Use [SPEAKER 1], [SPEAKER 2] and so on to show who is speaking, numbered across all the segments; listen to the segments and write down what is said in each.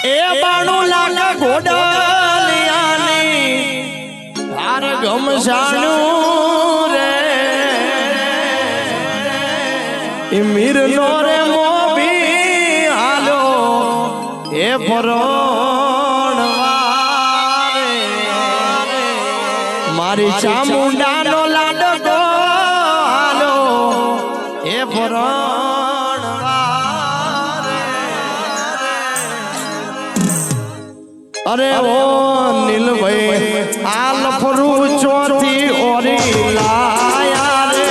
[SPEAKER 1] એ બાણું લાગે ઘોડાલિયાની તાર ગમસાણું રે એ મીર નો રે મોભી હાલો એ પરોણવારે મારી ચામુંડાનો લાડકો હાલો એ પરોણવારે અરે ઓ નીલભાઈ આલ ફરું ચોથી ઓરી લાયા રે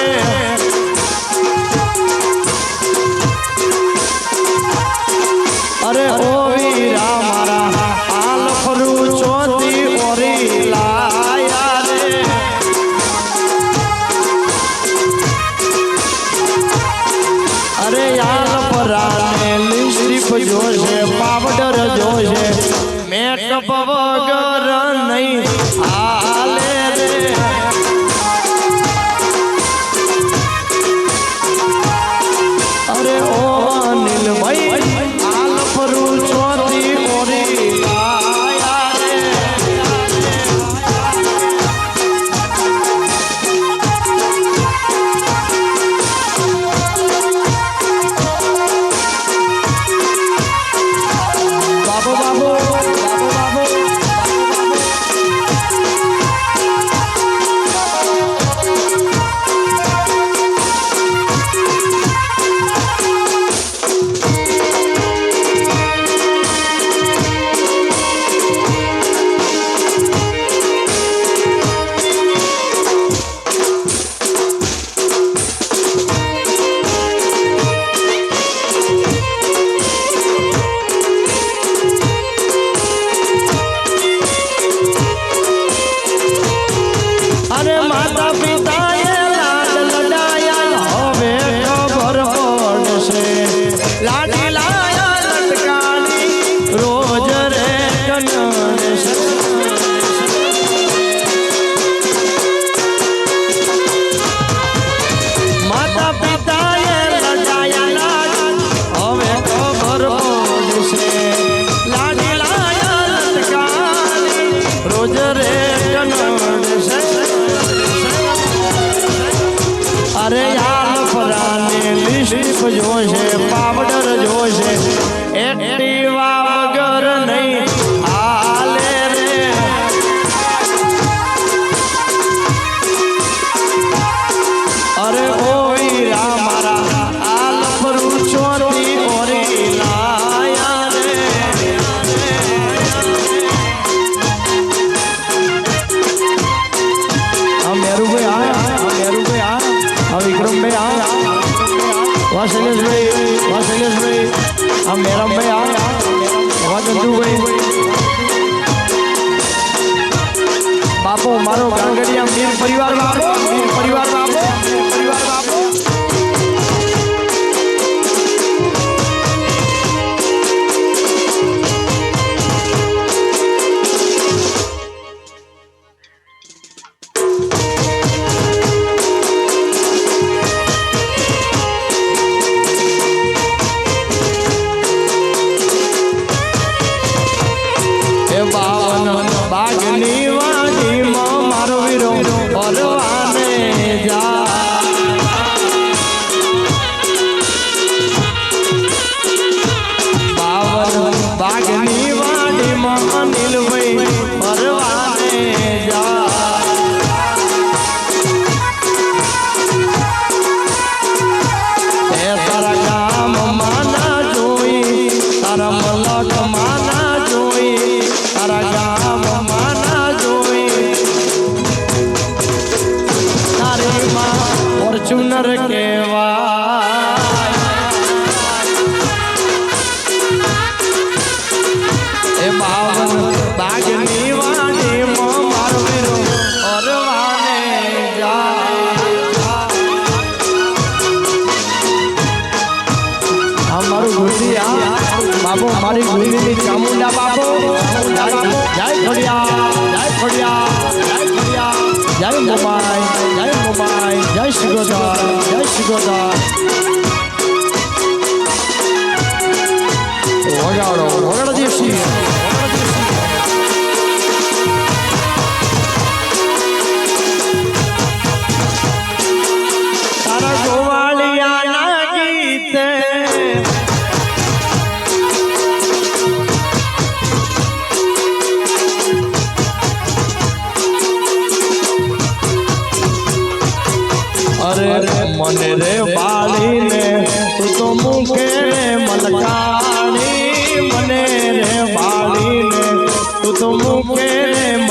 [SPEAKER 1] અરે ઓ વીરા મારા આલ ફરું ચોથી ઓરી લાયા રે અરે આલ પરાને લિસ્ટ્રીપ જોશે પાવડર જોશે મેકઅપ વગર નહીં હાલે રે અરે ઓ નીલભાઈ હાલ ફરું ચોથી ઓરી લાયા રે બાબુ બાબુ અરે યાર પરાને લિસ્ટ જોશે પાવડર જોશે એક્ટિવા વગર નહીં હાલે રે અરે ઓ વીરા મારા આલ ફરું ચોથી ઓરી લાયા રે આ મેરુભાઈ આ વિક્રમભાઈ વાસેલેશભાઈ આ મેરમભાઈ વાજંતુભાઈ બાપો મારો ગાંગડિયા મીર પરિવાર બાપો બાગની વાડીમાં મારો વીરો પરવાને જા બાગની વાડીમાં નીલભાઈ પરવાને જા એ તારા ગામમાં ના જોઈ તારા મલકમાં ના જોઈ તારા ગામમાં ના જોઈ તારી માં ફોર્ચ્યુનર કહેવાય એ બાગની વાડીમાં મારો વીરો પરવાને જાય મારું ગુરજી બાપો મારી ગુરજીની ચામુંડા બાપો જય ખોડિયા જય મોબાઈ જય શિગોદર વગાડો દેશી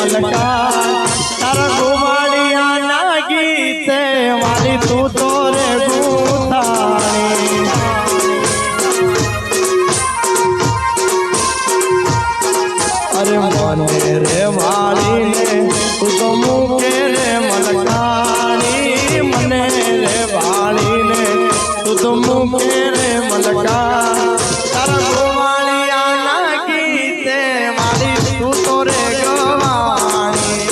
[SPEAKER 1] મલકા તારા ગોવાળિયા ના ગીતે મારી તું તો રે ગૂંથાણી અરે મને રે વાળીને તું તો મૂકે રે મલકાણી મને રે વાળીને તું તો મૂકે રે મલકા તારા ગોવાળિયા ના ગીતે મારી તું તો રે ગવાણી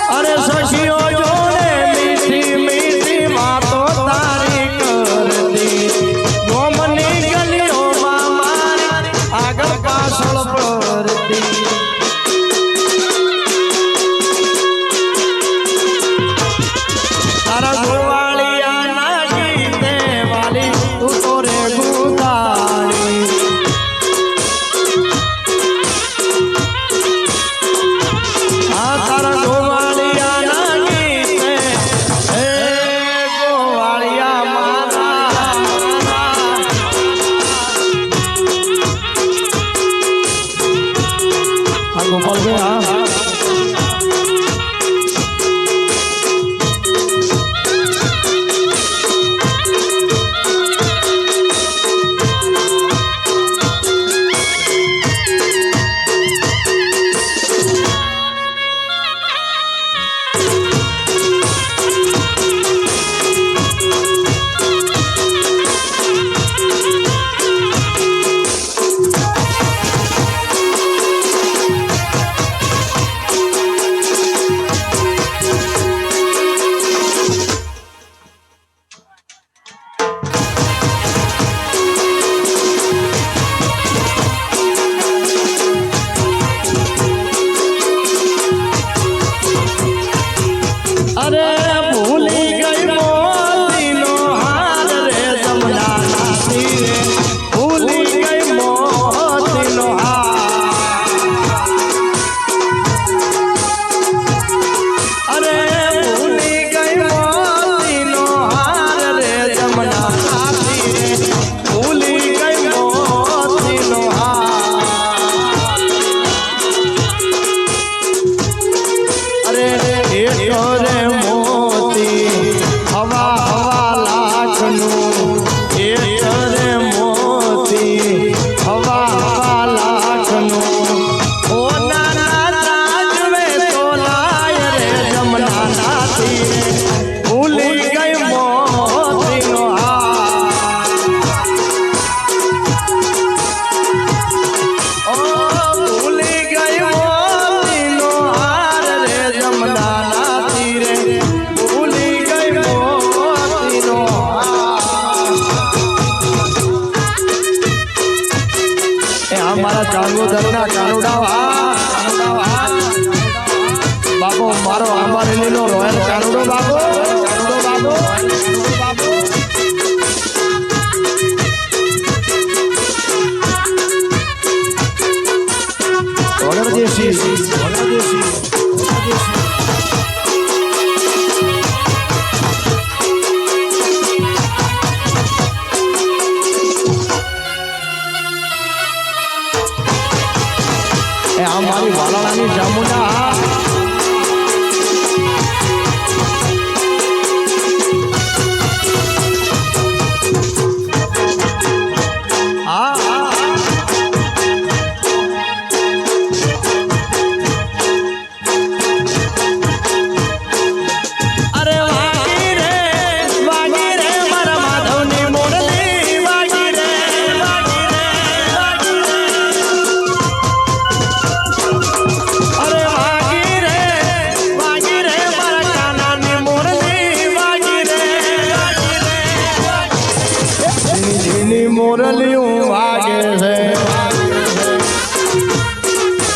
[SPEAKER 1] અરે સખીઓ જોડે મીઠી મીઠી વાતો તારી કરતી ગોમની ગલીઓમાં મારી આગળ પાછળ પડતી તારા ગોવાળિયા ના ગીતે વાલી તું તો રે ગૂંથાણી હા તારા ગોવાળિયા ના ગીતે હે ગોવાળિયા મારા આ ગોપાલભાઈ હા અરે ભૂલી ગઈ મોતીનો હાર રે જમના નાથી રે ભૂલી ગઈ મોતીનો હાર અરે ભૂલી ગઈ મોતીનો હાર રે જમના નાથી રે ભૂલી ગઈ મોતીનો હાર અરે એટલો રે હવા હવા લાખનું એક રે મોતી હવા હવા લાખનું ઓ નાના રાજવે તો લાય રે જમના નાથી રે ભૂલી ગઈ મોતીનો હાર ઓ ભૂલી ગઈ મોતીનો હાર રે જમના નાથી રે ભૂલી ગઈ મોતીનો એ અમારા ચાંગોદરના કાનુડા બાપો મારો આંબારેલીનો રોયલ કાનુડો બાપો આ મારી વાલાની જામુંડા મોરલિયું વાગે છે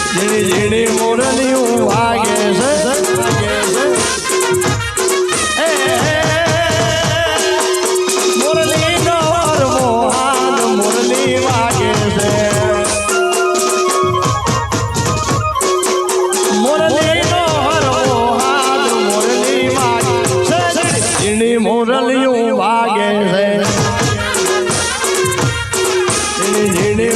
[SPEAKER 1] ઝીણી ઝીણી મોરલિયું વાગે છે મોરલીનો મોહાન મોરલી વાગે છે મોરલીનો મોહાન મોરલી વાગે છે ઝીણી મોરલિયું વાગે છે ઝીણી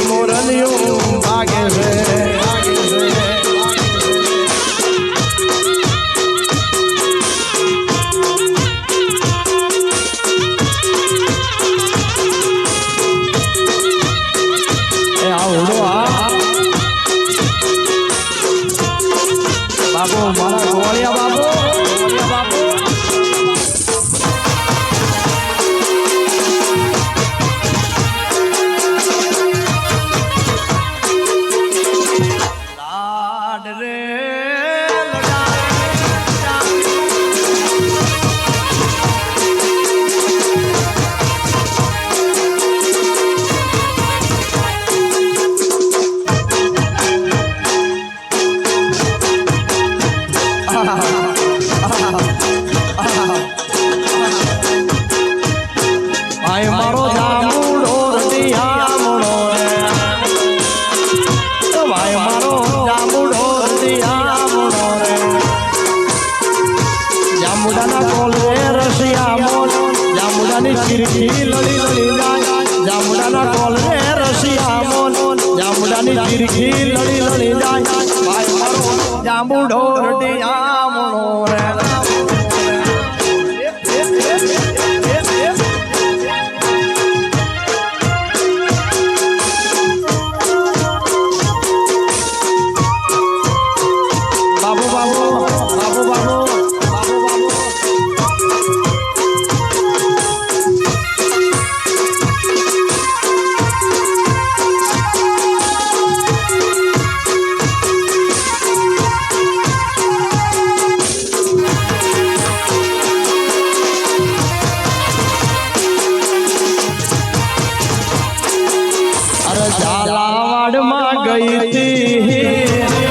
[SPEAKER 1] જામડાની ચીરકી લડી લડી જાય જામડાના કોલ રે રસિયા મોન જામડાની ચીરકી લડી લડી જાય ભાઈ મારો જાંબુડો રટિયા મોનો રે झालावाड़ में गई थी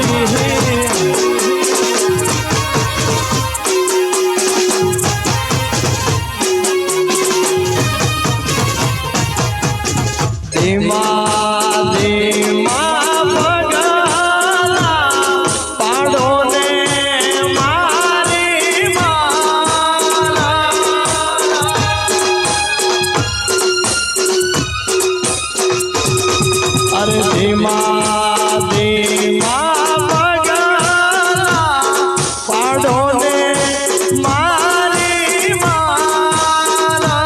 [SPEAKER 1] धीमा धीमा बगाला पाड़ो ने मारी माला अरे धीमा धीमा बगाला पाड़ो ने मारी माला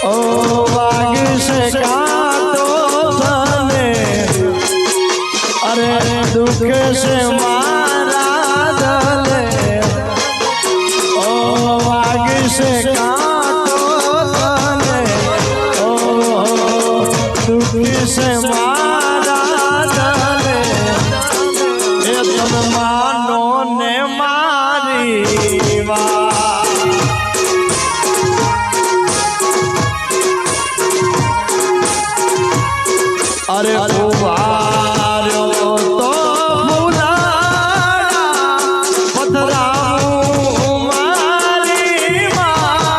[SPEAKER 1] ओ वाग से काटो तने अरे दुख से मारा दले ओ वाग से से मारा दले ये तुम मानो ने मारी अरे कुवारो तो फुलाड़ा पथराऊ मारी माला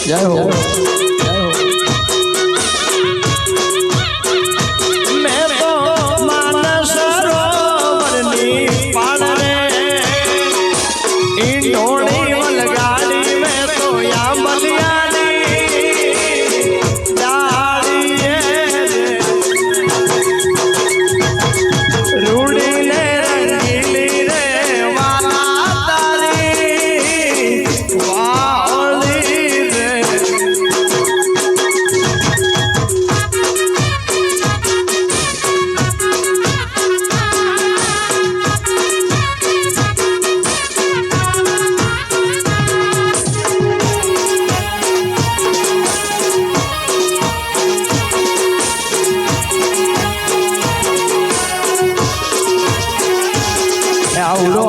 [SPEAKER 1] जय हो मैं तो मानस सरोवरनी पाड़ रे इंडोड़ी वलगाड़ी में तो या बलियानी डाली रूड़ी ने रंगीली रे वाला तारी वाली रे Auro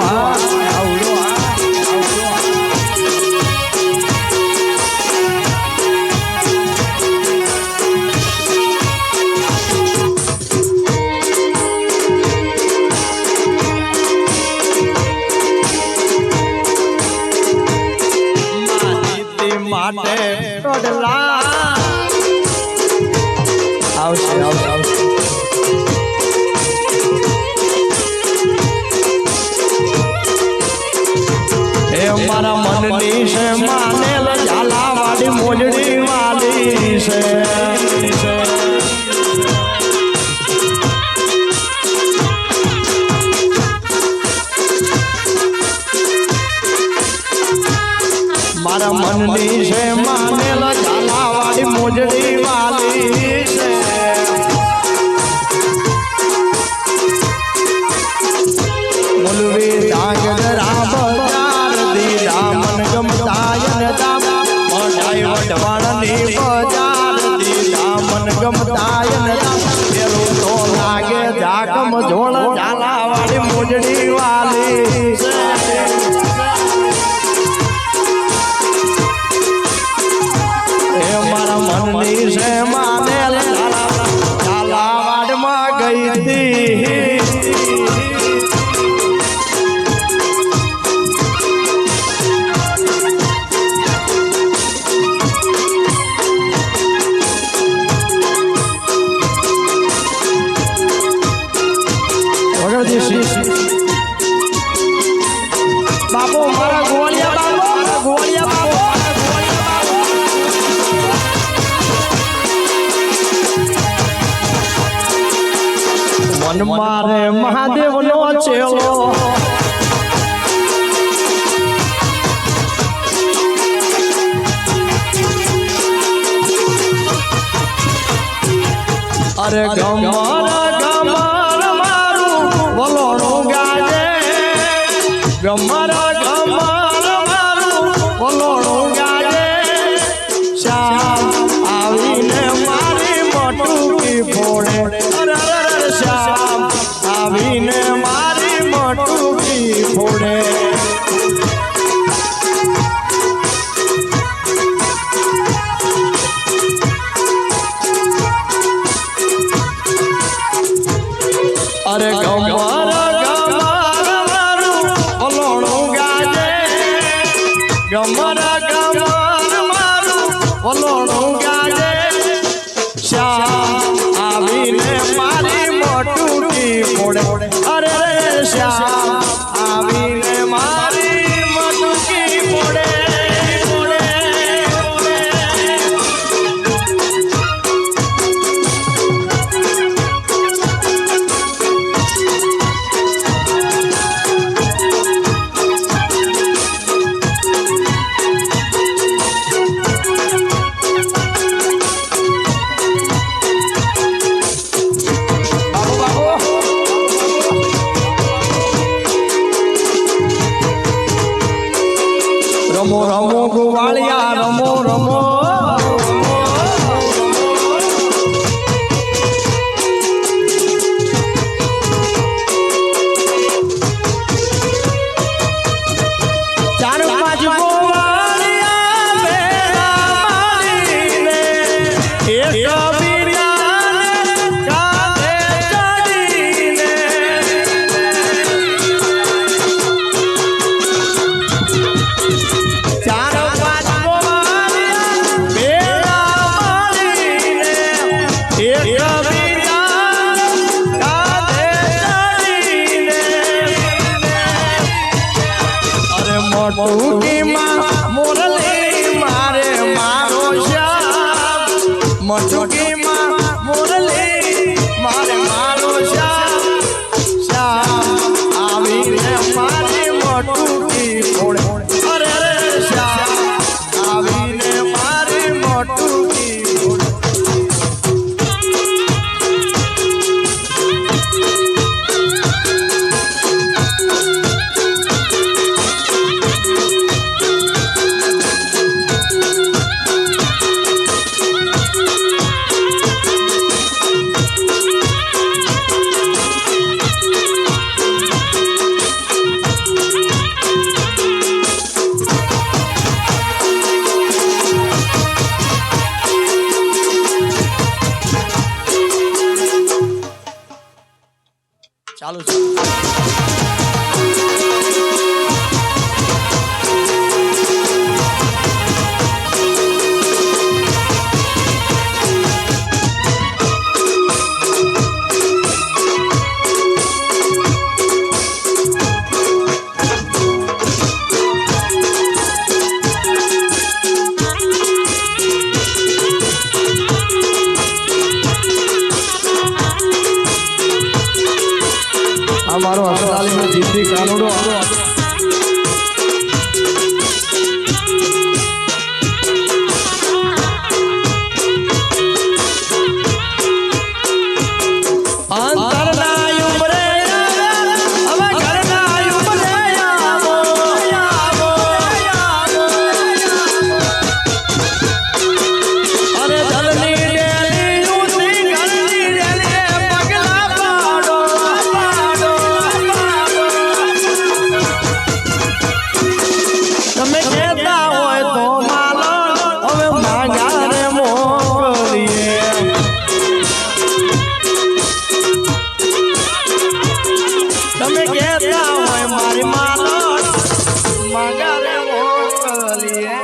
[SPEAKER 1] माटे टोडला आवશે ए मारा मननी से मानेल झालावाड़ी मोजड़ी वाली से मारा मननी से मानेल झालावाड़ी मोजड़ी वाली से मुलवी डांगरा बाजार दी दामन गमतायन दाम मोटाई वडवाणी बाजार दी दामन गमतायन दाम तेरो तो लागे जाकम झोल झालावाड़ी मोजड़ी वाली से मननी से मानेल झालावाड़ में गई थी બાપુ મારા ગોળિયા બાપુ ગોળિયા બાપુ મન મારે મહાદેવ નો ચેલો અરે ગમર ગમર મારું વલોણું ગાજે ગમર ગમર મારું વલોણું ગાજે શ્યામ આવીને મારી મટુકી ફોડે અરે શ્યામ આવીને મારી મટુકી ફોડે અરે ગમર ગમર મારું વલોણું ગાજે ગમર ગમર મારું વલોણું ગાજે શ્યામ આવીને મારી મોટુકી ફોડે અરે શ્યામ આવીને મારી મોટુકી ફોડે રમો રમો ગોવાળિયા રમો રમો ચાર પાંચ ગોવાળિયા ભેગા મળીને એક બીજાને કાંધે ચડીને ચાર પાંચ ગોવાળિયા ભેગા મળીને એક બીજાને કાંધે ચડીને અરે મટુકીમાં મુરલી મારે મારો શ્યામ મટુકીમાં મુરલી મારે મારો શ્યામ શ્યામ આવીને મારી મટુકી ફોડે અરે શ્યામ આવીને મારી મટુકી ફોડે ચાલુ છે અમારો અસરાલીનો જીતી કાનુડો અંતરના ઉમરે હવે ઘરના ઉમરે આવો આવો અરે જલની ડેલી ઉતરી ઘરની ડેલી પગલા પાડો તમે કહેતા હોય તો માલો હવે માગાને મોકલીએ તમે કહેતા હોય મારી માલો માગાને મોકલીએ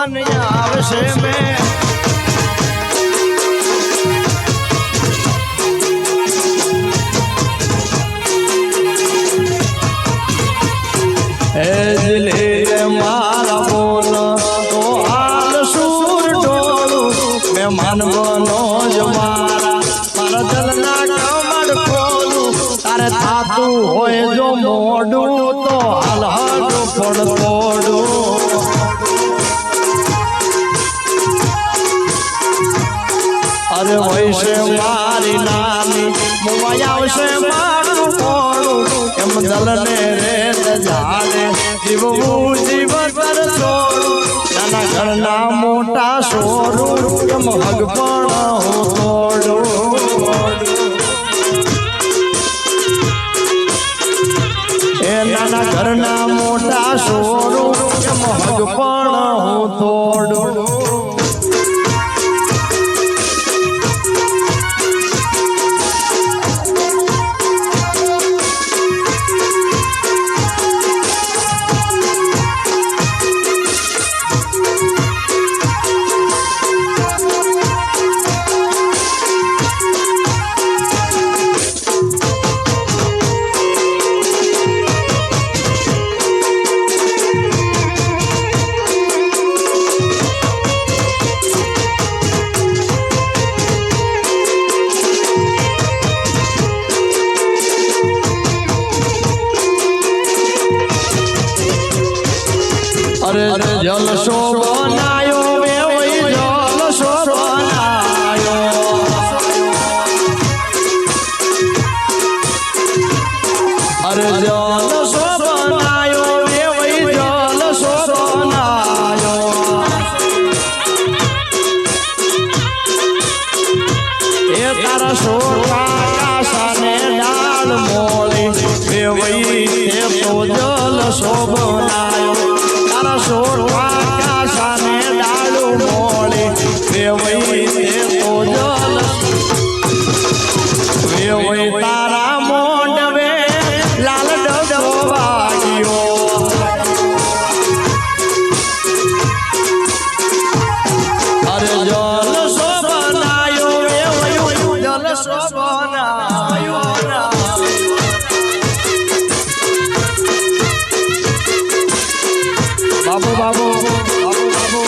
[SPEAKER 1] મને આવશે મેં લે મારા બોલ તો હાલ સુર ડોળું મહેમાન બનો જ મારા જલના કમળ ખોલું તારે થાતું હોય જો મોડું તો હાલ હાલ પણ તોડું અરે વૈશે મારી નાની મુવાઈ આવશે મારું મોડું એમ દલને રેત જાડે જીવવું જીવન પર છોડું નાના ઘરના મોટા સોરું એમ હગ પણ હું તોડું એ નાના ઘરના મોટા સોરું એમ હગ પણ હું તોડું અરે જલસો બનાયો વેવઈ જલસો બનાયો અરે જલસો બનાયો વેવઈ જલસો બનાયો એ તારા સોટા કાસાને ડાળ મોળી વેવઈ તે તો જલસો બનાયો સોરવા કાસાને ડાળું મોળે વેવઈ તે તો જલ વેવઈ તારા મોંડવે લાલ ડબો વાગ્યો અરે જલસો બનાયો વેવઈ જલસો બનાયો બાબુ બાબુ બાબુ બાબુ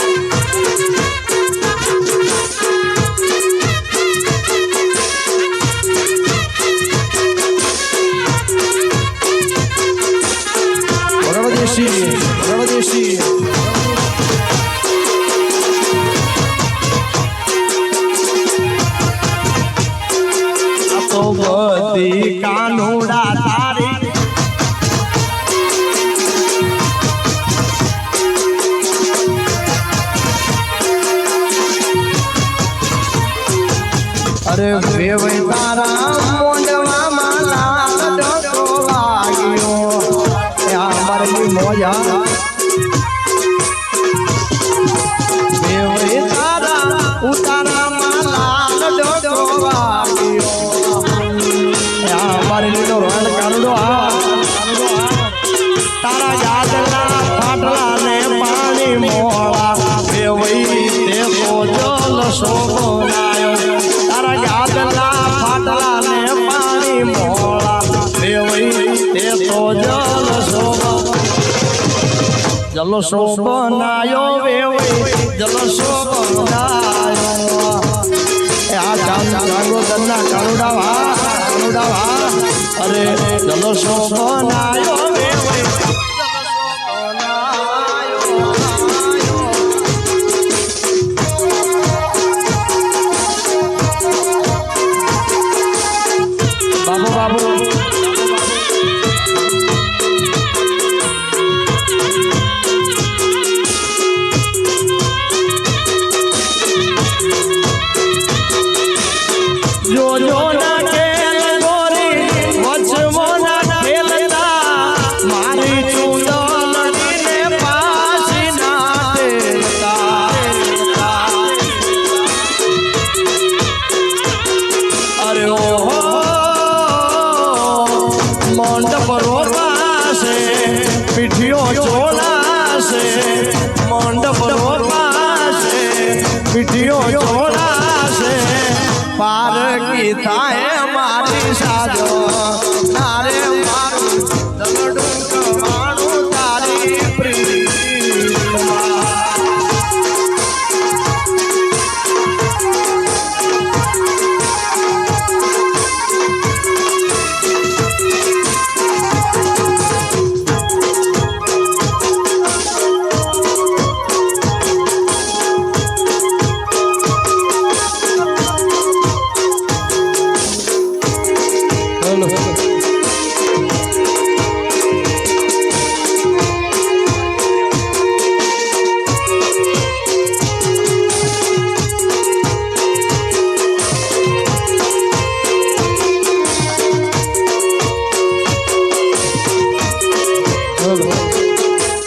[SPEAKER 1] બરાબર તો બધી કાનુડા તારી અરે વેવઈ તારા મોંડવામાં લાલ ડકો વાગ્યો આ મારી મોજા વેવઈ તારા ઉતારામાં લાલ ડકો વાગ્યો આ મારી લીધો રોલ કાનુડો તારા યાદના ફાટલા ને પાણી મોળા વેવઈ તે તો જલ શોભનાયો યાદના ફાટલા ને પાણી મોળા વેવઈ તે તો જલસો બનાયો વેવઈ જલસો બનાયો આ જાગો તના કાનુડા વા અરે જલસો બનાયો વેવઈ બાબુ બાબુ જો જો ના ખેલ ગોરી વચમો ના ખેલતા મારી ચૂંદડીને પાછી ના દેતા અરે ઓહો મંડપ રોપાશે પીઠીઓ ચોલાશે મંડપ રોપાશે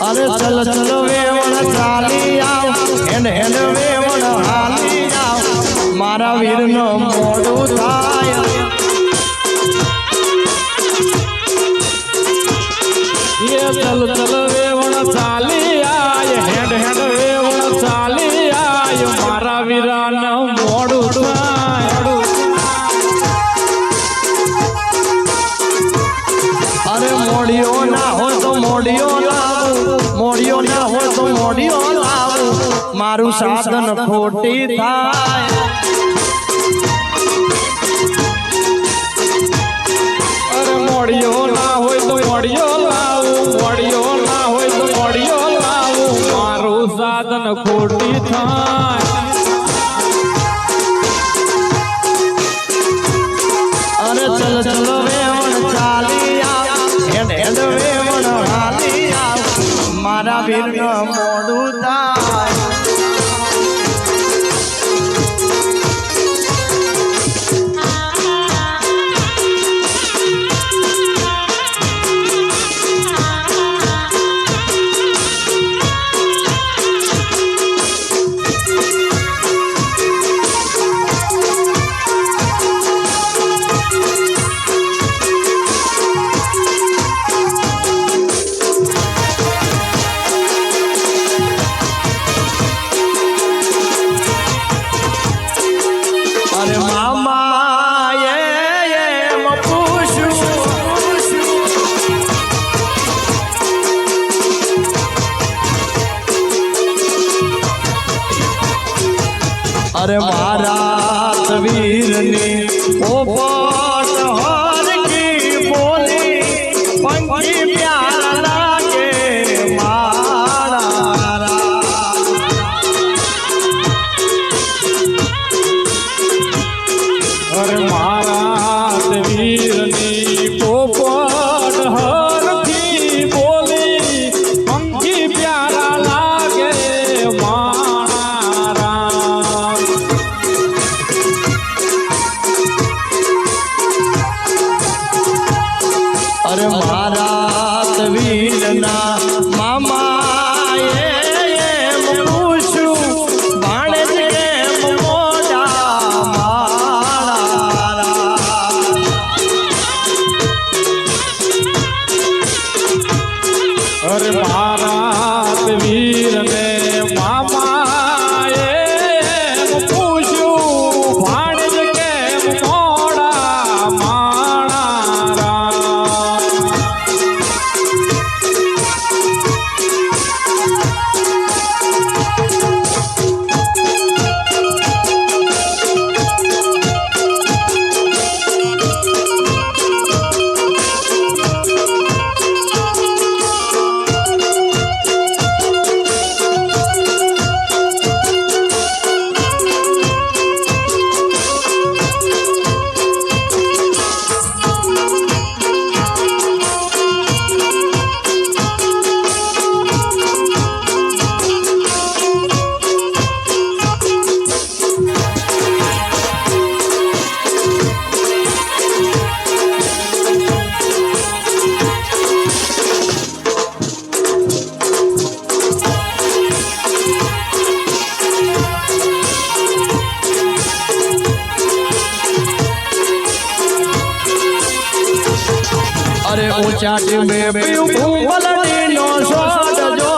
[SPEAKER 1] અરે ચલ ચલ વેવણ ચાલી આવ હેડ હેડ વેવણ હાલી આવ મારા વીરનો મોડું થાય
[SPEAKER 2] ચલ ચલ વેવણ ચાલી આય હેડ હેડ વેવણ ચાલી આય મારા વીરાને મોડું થાય
[SPEAKER 1] અરે મોડિયો ના હોય તો મોડિયો લાવું મોડિયો ના હોય તો મોડિયો લાવું મારું સાધન ખોટી થાય
[SPEAKER 2] અરે મોડિયો ના હોય તો મોડિયો લાવું મોડિયો ના હોય તો મોડિયો લાવું મારું સાધન ખોટી થાય
[SPEAKER 1] અરે ચલ ચલ વેવણ ચાલી આવ હેડ હેડ વેવણ હાલી આવ મારા વીરનો મોડું થાય અરે મામા એમ પૂછું અરે મારા વીરની પોપટ હરકી બોલી પંખી પ્યારા લાગે મારા
[SPEAKER 2] અરે મારા વીરની પોપટ હરખી બોલી પંખી પ્યારા લાગે મારા
[SPEAKER 1] અરે મારા વીરના મામા એમ પૂછું ભાણેજ કેમ મોડા મારા
[SPEAKER 2] અરે મારા વીરને મામા એમ પૂછ્યું ભાણેજ કેમ મોડા માણા
[SPEAKER 1] અરે ઊંચા ટીમે પીયું ભૂંગલડીનો સોડજો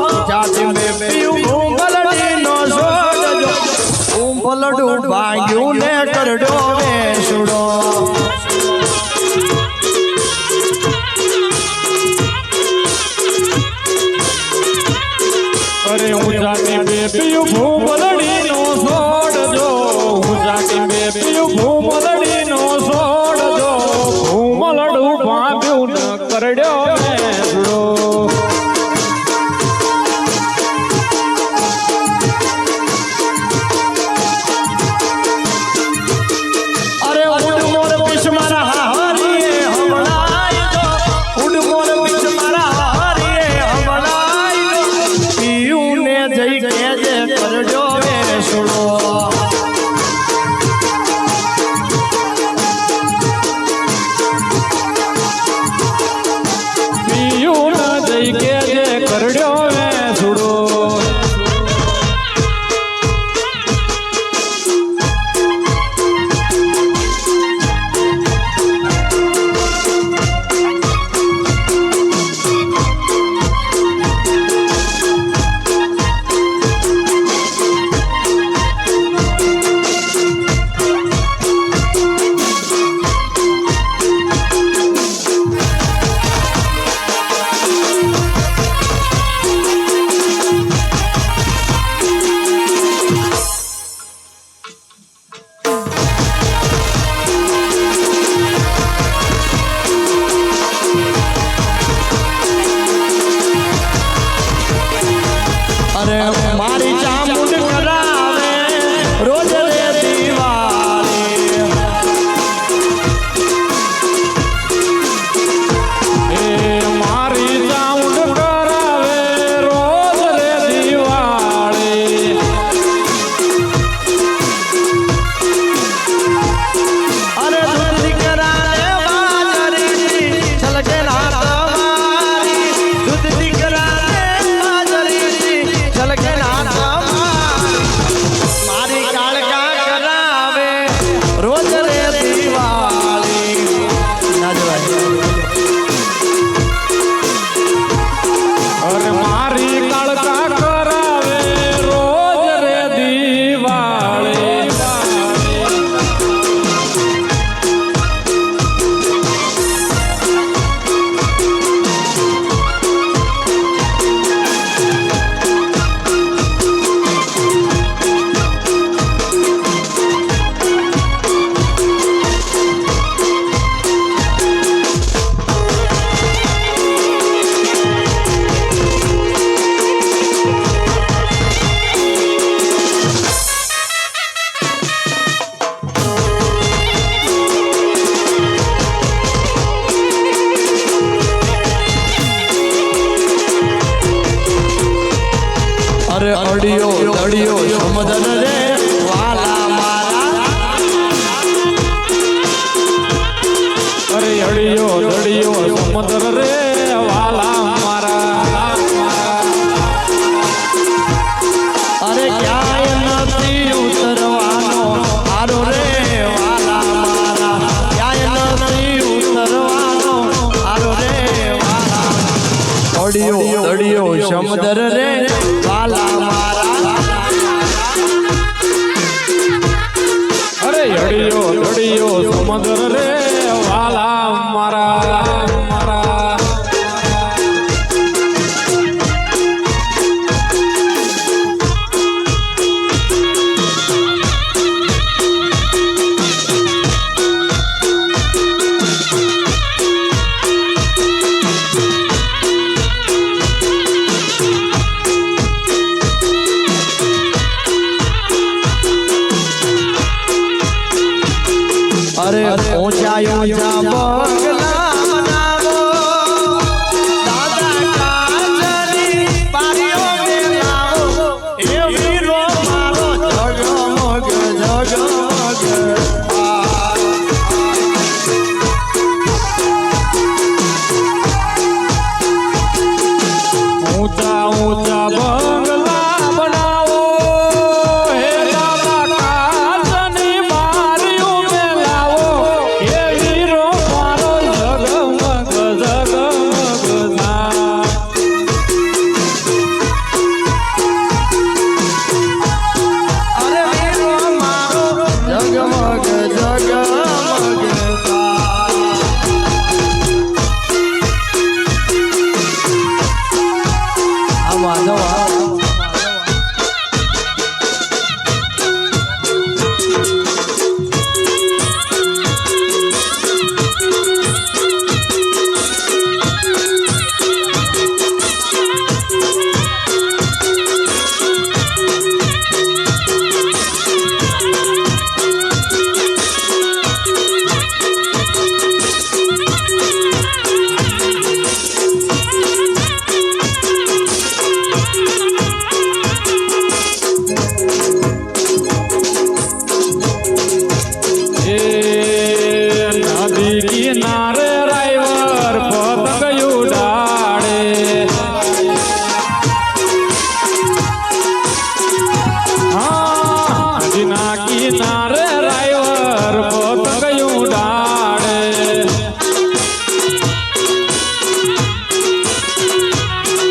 [SPEAKER 1] ઊંચા ટીમે પીયું ભૂંગલડીનો સોડજો ભૂંગલડું ભાંગ્યું ને કરડો વેસડો
[SPEAKER 2] અરે ઊંચા ટીમે પીયું ભૂમલડીનો છોડજો ઊંચા ટીમે પીયું ભૂમલડીનો છોડજો ભૂમલડું ભાંગ્યું ન કરડ્યો વેસડો
[SPEAKER 1] અરે ઉડ મોર પીછ મારા હરીએ હમણાઈ દો ઉડ મોર પીછ મારા હરીએ હમણાઈ દો પીયું ને જઈ કેજે કરડો વેસડો
[SPEAKER 2] પીયું
[SPEAKER 1] અરે મારી ચામુંડ કરાવે રોજ રે દિવાળી
[SPEAKER 2] એ મારી ચાઉંડ કરાવે રોજ રે દિવાળી
[SPEAKER 1] અરે દૂધ દીકરાને બાજરી છલકે ના તમારી દૂધ દીકરાને બાજરી છલકે ના તમારી મારી કાળકા કરાવે રોજ રે દિવાળી ના જવાય
[SPEAKER 2] અરે મારી કાળકા કરાવે રોજ રે દિવાળી
[SPEAKER 1] અરે અડિયો દડિયો સમુદ્ર રે વાલા મારા
[SPEAKER 2] અરે અડિયો દડિયો સમુદ્ર રે વાલા મારા
[SPEAKER 1] અરે ક્યાંય નથી ઉતરવાનો હારો રે વાલા મારા ક્યાંય નથી ઉતરવાનો હારો રે વાલા અડિયો દડિયો સમુદ્ર રે વાલા મારા
[SPEAKER 2] અરે અડિયો દડિયો સમુદ્ર રે વાલા મારા
[SPEAKER 1] અરે ઊંચા ઊંચા બંગલા બનાવો દાદા કાચની બારીઓ બેલાવો એ વીરો મારો જગમગ
[SPEAKER 2] ઊંચા ઊંચા બંગલા બનાવો હે દાદા કાચની બારીઓ બેલાવો હે વીરો મારો જગમગ ના
[SPEAKER 1] અરે વીરો મારો જગમગ આમાં જવા
[SPEAKER 2] નદી કિનારે રાઈવર પતંગ ઉડાડે હા નદીના કિનારે રાઈવર પતંગ ઉડાડે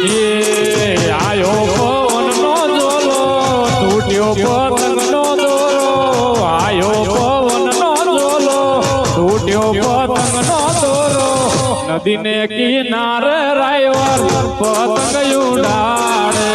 [SPEAKER 2] એ આયો પવનનો ઝોલો તૂટ્યો પતંગનો દોરો આયો પવનનો ઝોલો તૂટ્યો પતંગનો દોરો નદીને કિનારે રાઈવર પતંગ ઉડાડે